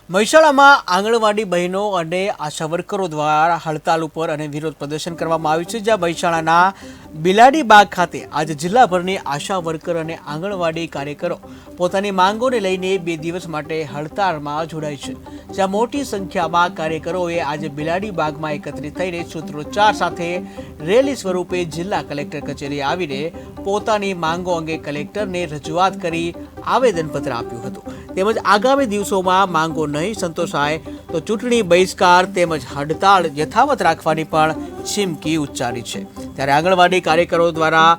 મહેસાણામાં આંગણવાડી બહેનો અને આશા વર્કરો દ્વારા હડતાલ ઉપર અને વિરોધ પ્રદર્શન કરવામાં આવ્યું છે, જ્યાં મહેસાણાના બિલાડી બાગ ખાતે આજે જિલ્લાભરની આશા વર્કર અને આંગણવાડી કાર્યકરો પોતાની માંગોને લઈને 2 દિવસ માટે હડતાળમાં જોડાય છે, જ્યાં મોટી સંખ્યામાં કાર્યકરોએ આજે બિલાડી બાગમાં એકત્રિત થઈને સૂત્રોચ્ચાર સાથે રેલી સ્વરૂપે જિલ્લા કલેક્ટર કચેરીએ આવીને પોતાની માંગો અંગે કલેક્ટરને રજૂઆત કરી આવેદનપત્ર આપ્યું હતું। તેમજ આગામી દિવસોમાં માંગો નહીં સંતોષાય તો ચૂંટણી બહિષ્કાર તેમજ હડતાળ યથાવત રાખવાની પણ ચીમકી ઉચ્ચારી છે। ત્યારે આંગણવાડી કાર્યકરો દ્વારા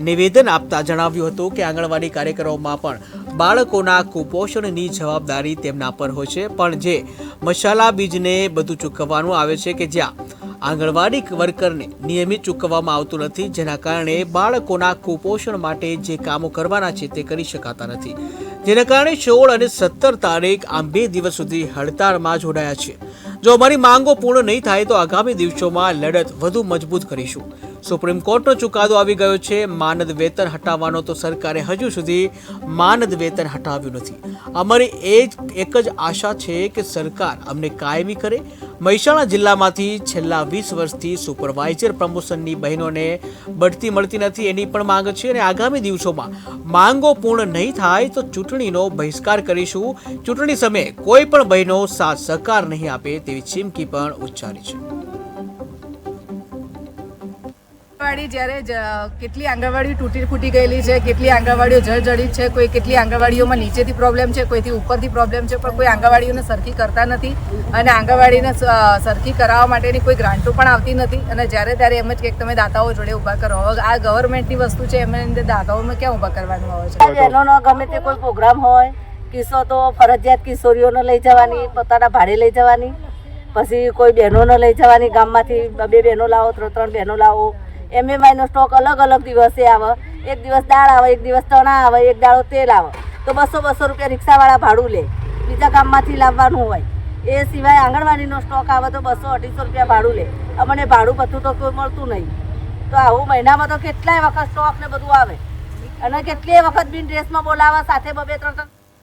નિવેદન આપતા જણાવ્યું હતું કે આંગણવાડી કાર્યકરોમાં પણ બાળકોના કુપોષણની જવાબદારી તેમના પર હોય છે, પણ જે મસાલા બીજને બધું ચૂકવવાનું આવે છે કે જ્યાં આંગણવાડી વર્કરને નિયમિત ચૂકવવામાં આવતું નથી, જેના કારણે બાળકોના કુપોષણ માટે જે કામો કરવાના છે તે કરી શકાતા નથી, જેના કારણે 16 અને 17 તારીખ આમ 2 દિવસ સુધી હડતાળમાં જોડાયા છે। જો અમારી માંગો પૂર્ણ નહીં થાય તો આગામી દિવસોમાં લડત વધુ મજબૂત કરીશું। સુપ્રીમ કોર્ટનો ચુકાદો આવી ગયો છે। માનદ વેતન હટાવવાનો તો સરકારે હજુ સુધી માનદ વેતન હટાવ્યું નથી। અમારી એક જ આશા છે કે સરકાર અમને કાયમી કરે। મહેસાણા જિલ્લામાંથી છેલ્લા 20 વર્ષથી સુપરવાઇઝર પ્રમોશનની બહેનોને બઢતી મળતી નથી, એની પણ માંગ છે અને આગામી દિવસોમાં માંગો પૂર્ણ નહીં થાય તો ચૂંટણીનો બહિષ્કાર કરીશું। ચૂંટણી સમયે કોઈ પણ બહેનો સાથ સહકાર નહીં આપે તેવી ચીમકી પણ ઉચ્ચારી છે। જ્યારે કેટલી આંગણવાડી તૂટી ફૂટી ગયેલી છે, કેટલી આંગણવાડીઓ જર્જરિત છે, કોઈ કેટલી આંગણવાડીઓમાં નીચેથી પ્રોબ્લેમ છે, કોઈથી ઉપરથી પ્રોબ્લેમ છે, પણ કોઈ આંગણવાડીઓને સરખી કરતા નથી અને આંગણવાડીને સરખી કરાવવા માટેની કોઈ ગ્રાન્ટો પણ આવતી નથી અને જ્યારે ત્યારે એમ જ કે તમે દાતાઓ જોડે ઊભા કરો। હવે આ ગવર્મેન્ટની વસ્તુ છે, એમને અંદર દાતાઓમાં ક્યાં ઊભા કરવાનું આવે છે? બહેનોનો ગમે તે કોઈ પ્રોગ્રામ હોય, કિસ્સો તો ફરજિયાત કિશોરીઓને લઈ જવાની, પોતાના ભાડે લઈ જવાની, પછી કોઈ બહેનોને લઈ જવાની, ગામમાંથી 2 બહેનો લાવો, 3 બહેનો લાવો। એમએમઆઈનો સ્ટોક અલગ અલગ દિવસે આવે, એક દિવસ દાળ આવે, એક દિવસ ચણા આવે, એક દાળો તેલ આવે, તો 200 રૂપિયા રિક્ષાવાળા ભાડું લે, બીજા ગામમાંથી લાવવાનું હોય। એ સિવાય આંગણવાડીનો સ્ટોક આવે તો 200-250 રૂપિયા ભાડું લે, અમને ભાડું બધું તો કોઈ મળતું નહીં। તો આવું મહિનામાં તો કેટલાય વખત સ્ટોક ને બધું આવે અને કેટલીય વખત બિન ડ્રેસમાં બોલાવે, સાથે 2-3